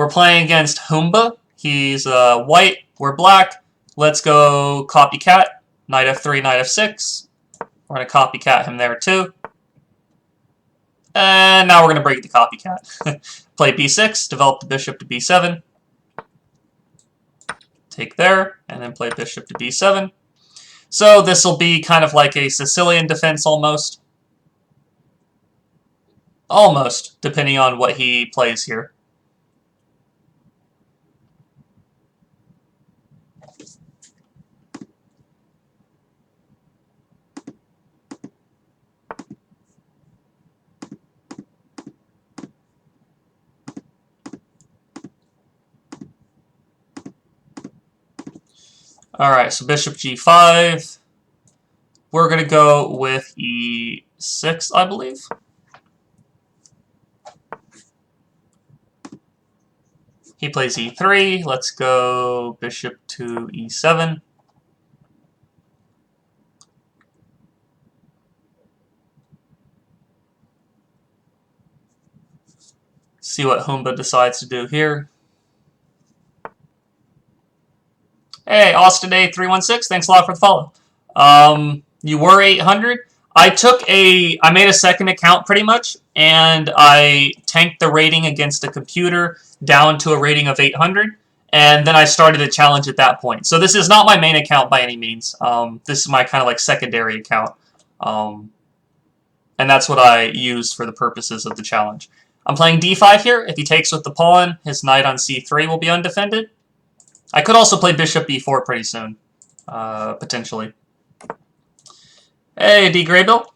We're playing against Humba. He's white. We're black. Let's go copycat. Knight f3, knight f6. We're going to copycat him there too. And now we're going to break the copycat. Play b6, develop the bishop to b7. Take there, and then play bishop to b7. So this will be kind of like a Sicilian defense almost. Almost, depending on what he plays here. Alright, so bishop g5. We're going to go with e6, I believe. He plays e3. Let's go bishop to e7. See what Humba decides to do here. Hey, Austin A316, thanks a lot for the follow. You were 800. I made a second account pretty much, and I tanked the rating against a computer down to a rating of 800, and then I started a challenge at that point. So this is not my main account by any means. This is my kind of like secondary account, and that's what I used for the purposes of the challenge. I'm playing d5 here. If he takes with the pawn, his knight on c3 will be undefended. I could also play bishop b4 pretty soon, potentially. Hey, D. Graybill.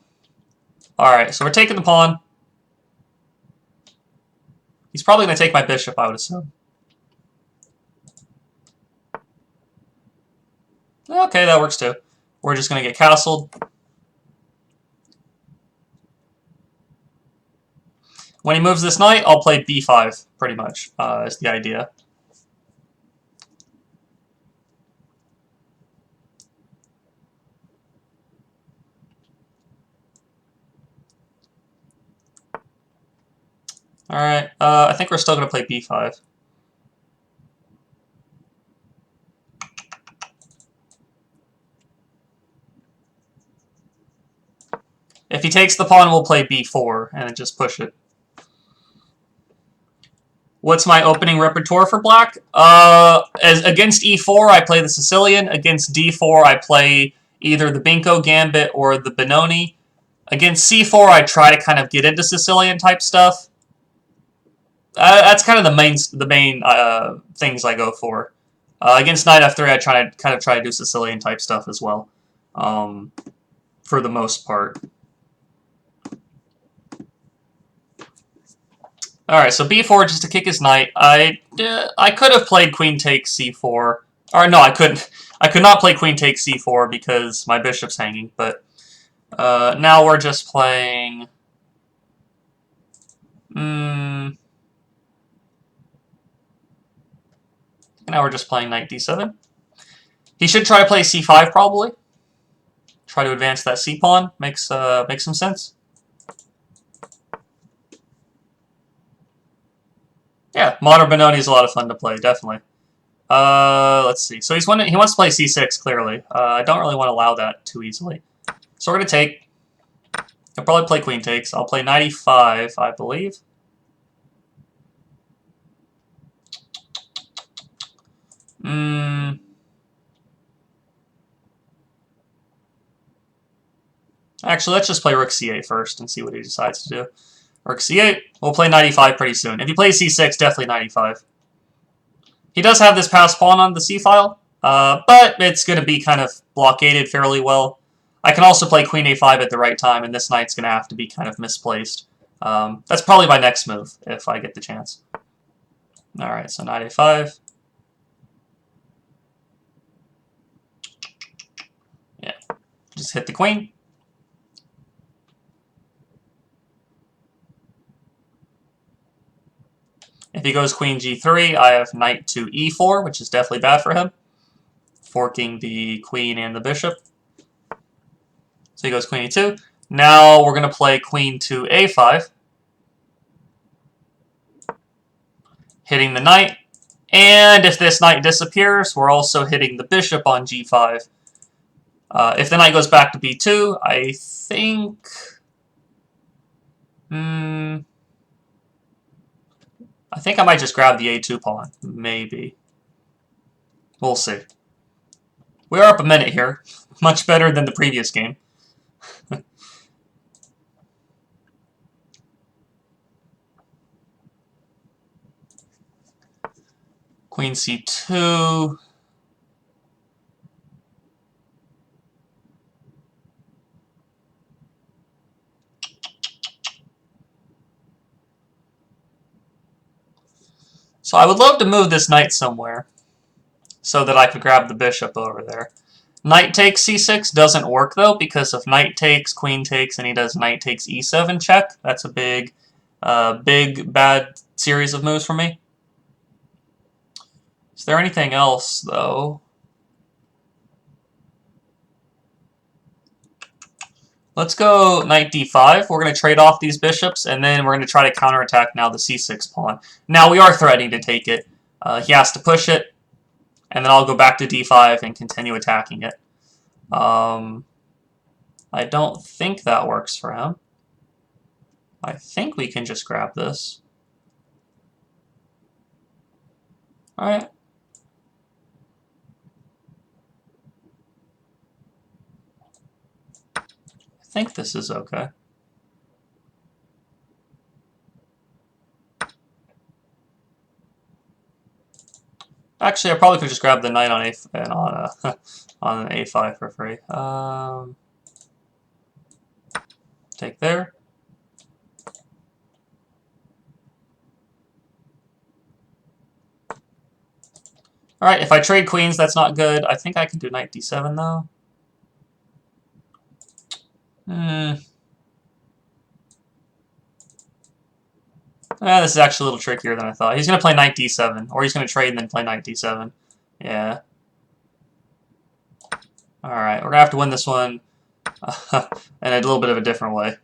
Alright, so we're taking the pawn. He's probably going to take my bishop, I would assume. Okay, that works too. We're just going to get castled. When he moves this knight, I'll play b5, pretty much, is the idea. Alright, I think we're still going to play b5. If he takes the pawn, we'll play b4, and then just push it. What's my opening repertoire for black? Against e4, I play the Sicilian. Against d4, I play either the Binko Gambit or the Benoni. Against c4, I try to kind of get into Sicilian type stuff. That's kind of the main things I go for. Against knight f3, I try to do Sicilian type stuff as well, for the most part. Alright, so b4 just to kick his knight. I could have played queen takes c4. Or no, I couldn't. I could not play queen takes c4 because my bishop's hanging, but now we're just playing... Now we're just playing knight d7. He should try to play c5 probably. Try to advance that c-pawn. Makes some sense. Yeah, modern Benoni is a lot of fun to play, definitely. Let's see. So he wants to play c6, clearly. I don't really want to allow that too easily. So we're going to take... He'll probably play queen takes. I'll play knight e5, I believe. Actually, let's just play rook c8 first and see what he decides to do. Rook c8. We'll play knight e5 pretty soon. If he plays c6, definitely knight e5. He does have this passed pawn on the c-file, but it's going to be kind of blockaded fairly well. I can also play queen a5 at the right time, and this knight's going to have to be kind of misplaced. That's probably my next move, if I get the chance. Alright, so knight a5. Yeah, just hit the queen. If he goes queen g3, I have knight to e4, which is definitely bad for him. Forking the queen and the bishop. So he goes queen e2. Now we're going to play queen to a5. hitting the knight. And if this knight disappears, we're also hitting the bishop on g5. If the knight goes back to b2, I think... I think I might just grab the a2 pawn. Maybe. We'll see. We are up a minute here. Much better than the previous game. Queen c2. So I would love to move this knight somewhere so that I could grab the bishop over there. Knight takes c6 doesn't work, though, because if knight takes, queen takes, and he does knight takes e7 check, that's a big, bad series of moves for me. Is there anything else, though? Let's go knight d5. We're going to trade off these bishops, and then we're going to try to counterattack now the c6 pawn. Now we are threatening to take it. He has to push it, and then I'll go back to d5 and continue attacking it. I don't think that works for him. I think we can just grab this. Alright. I think this is okay. Actually, I probably could just grab the knight on on an a5 for free. Take there. Alright, if I trade queens, that's not good. I think I can do knight d7, though. This is actually a little trickier than I thought. He's going to play knight d7, or he's going to trade and then play knight d7. Yeah. Alright, we're going to have to win this one in a little bit of a different way.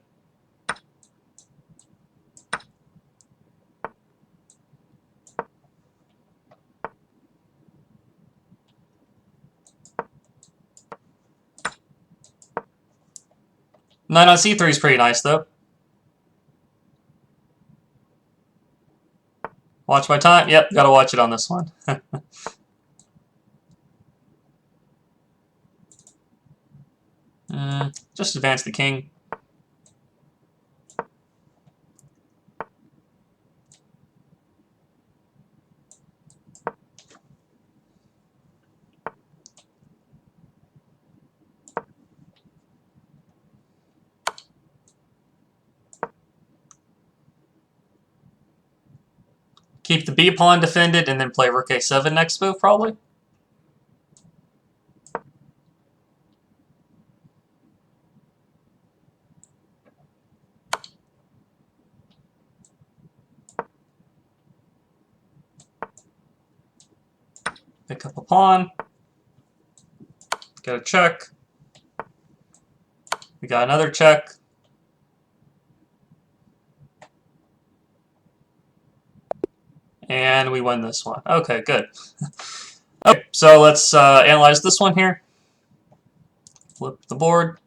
Knight on c3 is pretty nice, though. Watch my time? Yep, gotta watch it on this one. Just advance the king. Keep the b pawn defended and then play rook a7 next move, probably. Pick up a pawn. Get a check. We got another check. And we win this one. Okay, good. Okay, so let's analyze this one here. Flip the board.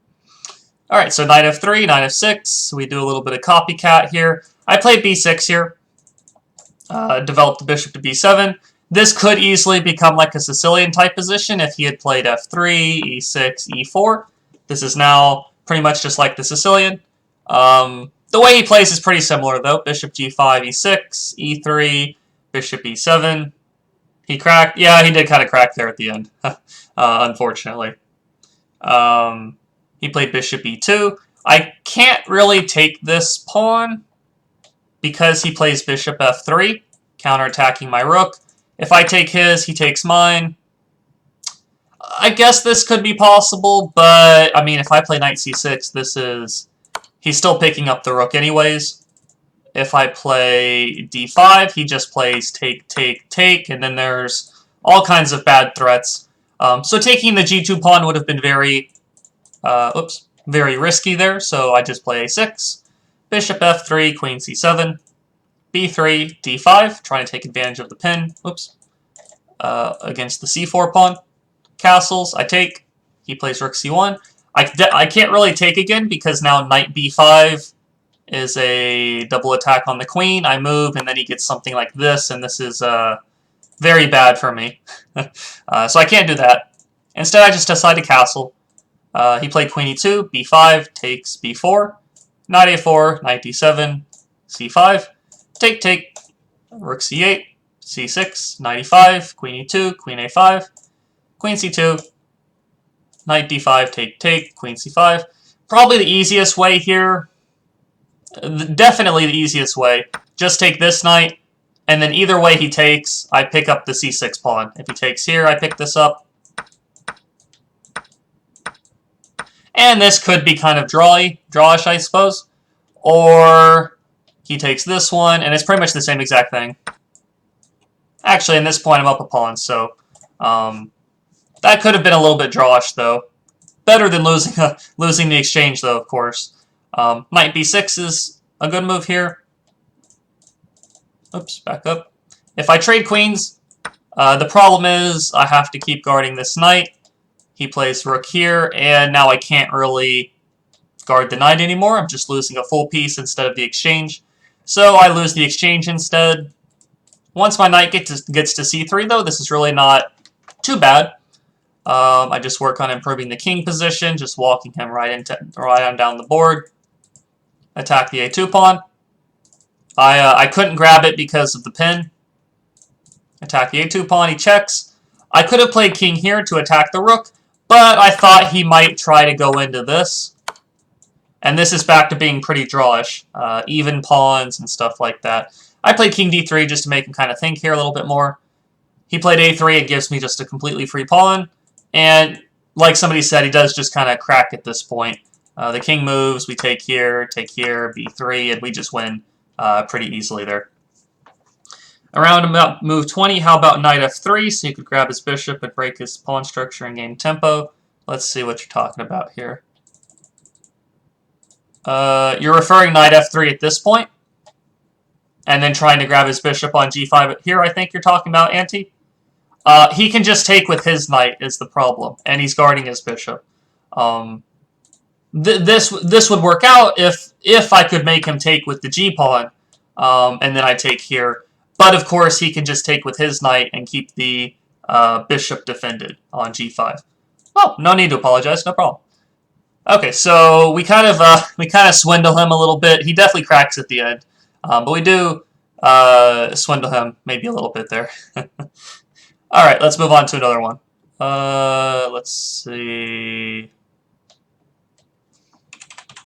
All right, so knight f3, knight f6. We do a little bit of copycat here. I played b6 here. Developed the bishop to b7. This could easily become like a Sicilian type position if he had played f3, e6, e4. This is now pretty much just like the Sicilian. The way he plays is pretty similar, though. Bishop g5, e6, e3, bishop e7. He cracked. Yeah, he did kind of crack there at the end, unfortunately. He played bishop e2. I can't really take this pawn because he plays bishop f3, counterattacking my rook. If I take his, he takes mine. I guess this could be possible, but, I mean, if I play knight c6, this is... He's still picking up the rook anyways. If I play d5, he just plays take, take, take, and then there's all kinds of bad threats. So taking the g2 pawn would have been very, very risky there, so I just play a6. Bishop f3, queen c7. b3, d5, trying to take advantage of the pin. Oops. Against the c4 pawn. Castles, I take. He plays rook c1. I can't really take again because now knight b5 is a double attack on the queen. I move, and then he gets something like this, and this is very bad for me. So I can't do that. Instead, I just decide to castle. He played queen e2, b5, takes b4, knight a4, knight d7, c5, take, take, rook c8, c6, knight e5, queen e2, queen a5, queen c2, knight d5, take, take, queen c5. Probably the easiest way here, definitely the easiest way, just take this knight, and then either way he takes, I pick up the c6 pawn. If he takes here, I pick this up. And this could be kind of drawish, I suppose. Or he takes this one, and it's pretty much the same exact thing. Actually, at this point, I'm up a pawn, so that could have been a little bit drawish, though. Better than losing the exchange, though, of course. Knight b6 is a good move here. Oops, back up. If I trade queens, the problem is I have to keep guarding this knight. He plays rook here, and now I can't really guard the knight anymore. I'm just losing a full piece instead of the exchange. So I lose the exchange instead. Once my knight gets to c3, though, this is really not too bad. I just work on improving the king position, just walking him right on down the board. Attack the a2 pawn. I couldn't grab it because of the pin. Attack the a2 pawn, he checks. I could have played king here to attack the rook, but I thought he might try to go into this. And this is back to being pretty drawish. Even pawns and stuff like that. I played king d3 just to make him kind of think here a little bit more. He played a3, it gives me just a completely free pawn. And like somebody said, he does just kind of crack at this point. The king moves, we take here, b3, and we just win pretty easily there. Around about move 20, how about knight f3, so you could grab his bishop and break his pawn structure and gain tempo. Let's see what you're talking about here. You're referring knight f3 at this point, and then trying to grab his bishop on g5 here, I think you're talking about, Ante. He can just take with his knight is the problem, and he's guarding his bishop. This would work out if I could make him take with the g-pawn, and then I take here. But, of course, he can just take with his knight and keep the bishop defended on g5. Oh, no need to apologize. No problem. Okay, so we kind of swindle him a little bit. He definitely cracks at the end, but we do swindle him maybe a little bit there. All right, let's move on to another one. Let's see.